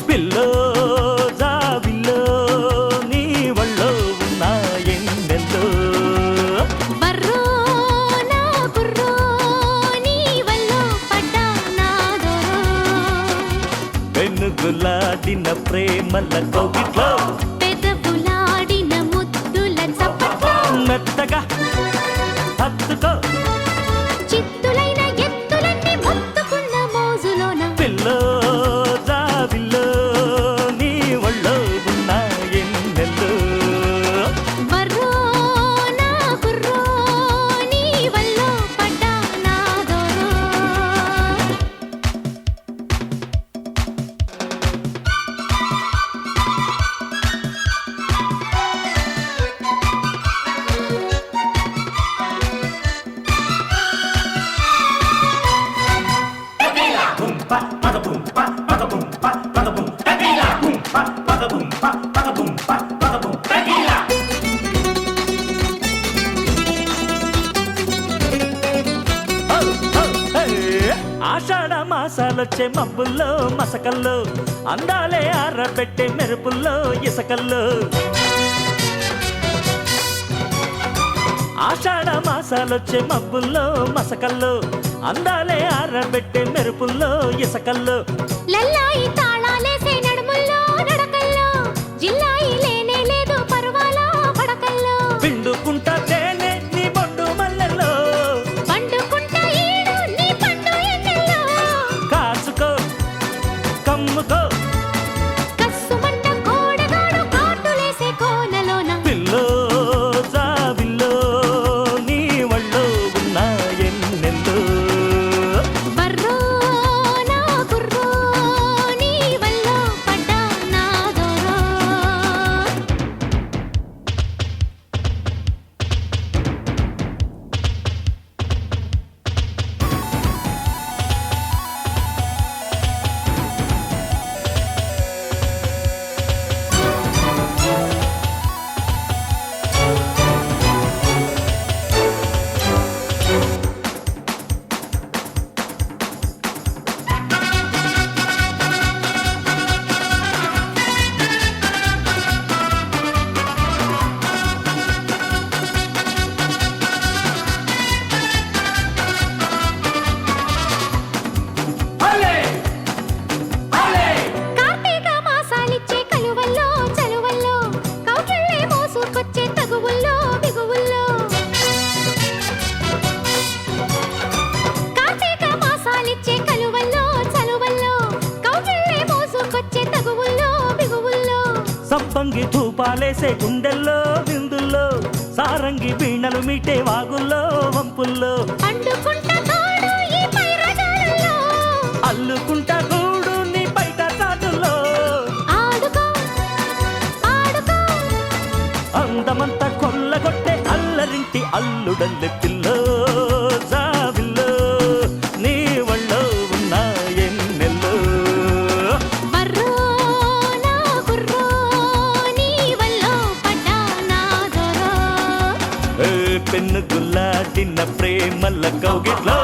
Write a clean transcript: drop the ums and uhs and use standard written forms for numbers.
pillow జాబిల్లో నీ వళ్ళో ఉన్న ఎన్నెల్లో బర్రో నా కుర్రో నీ వల్లో పడ్డా నాదో వెనుగులాడిన ప్రేమల కోగిట్లో పెదవులాడిన ముద్దుల చప్పట్లో మెత్తగా హత్తుకో చిత్తులైన ఎత్తులన్నీ మొత్తుకున్న మోజులోన పిల్లో జాబిల్లో నీ వళ్ళో ఉన్న ఎన్నెల్లో బర్రో నా కుర్రో నీ వల్లో పడ్డా నాదో ఆషాఢ మాసాలొచ్చే మబ్బుల్లో మసకల్లో అందాలే ఆరబెట్టే మెరుపుల్లో ఇసకల్లో ఆషాఢ మాసాలొచ్చే మబ్బుల్లో మసకల్లో అందాలే ఆరబెట్టే మెరుపుల్లో ఇసకల్లో లల్లాయి తాళాలేసే నడుముల్లో నడకల్లో జిల్లాయి లేనే లేదు పర్వాల పడకల్లో పిండుకుంటా తేనె నీ బొడ్డు మల్లెల్లో పండుకుంటా ఈడు నీ పండు ఎన్నెల్లో కాసుకో కమ్ముకో కస్సుమంట కోడగాడు కాటులేసే కోనలోన పిల్లో జాబిల్లో నీ వళ్ళో ఉన్న ఎన్నెల్లో బర్రో నా కుర్రో నీ వల్లో పడ్డా నాదోరో కార్తీక మాసాలిచ్చే కలువల్లో చలువల్లో కౌగిళ్ళే మోసుకొచ్చే తగువుల్లో బిగువుల్లో కార్తీక మాసాలిచ్చే కలువల్లో చలువల్లో కౌగిళ్ళే మోసుకొచ్చే తగువుల్లో బిగువుల్లో సంపంగి ధూపాలేసే గుండెల్లో విందుల్లో సారంగి వీణలు మీటే వాగుల్లో వంపుల్లో పండుకుంటా తోడు ఈ పైరగాలలో అల్లుకుంటా గూడు నీ బయట చాటుల్లో ఆడుకో ఆడుకో అందమంతా కొల్లగొట్టే అల్లరింటి అల్లుడల్లె పిల్లో జాబిల్లో నీ వళ్ళో ఉన్న ఎన్నెల్లో బర్రో నా కుర్రో నీ వల్లో పడ్డా నాదోరో పెన్ను గుల్లాడిన ప్రేమల కౌగిట్లో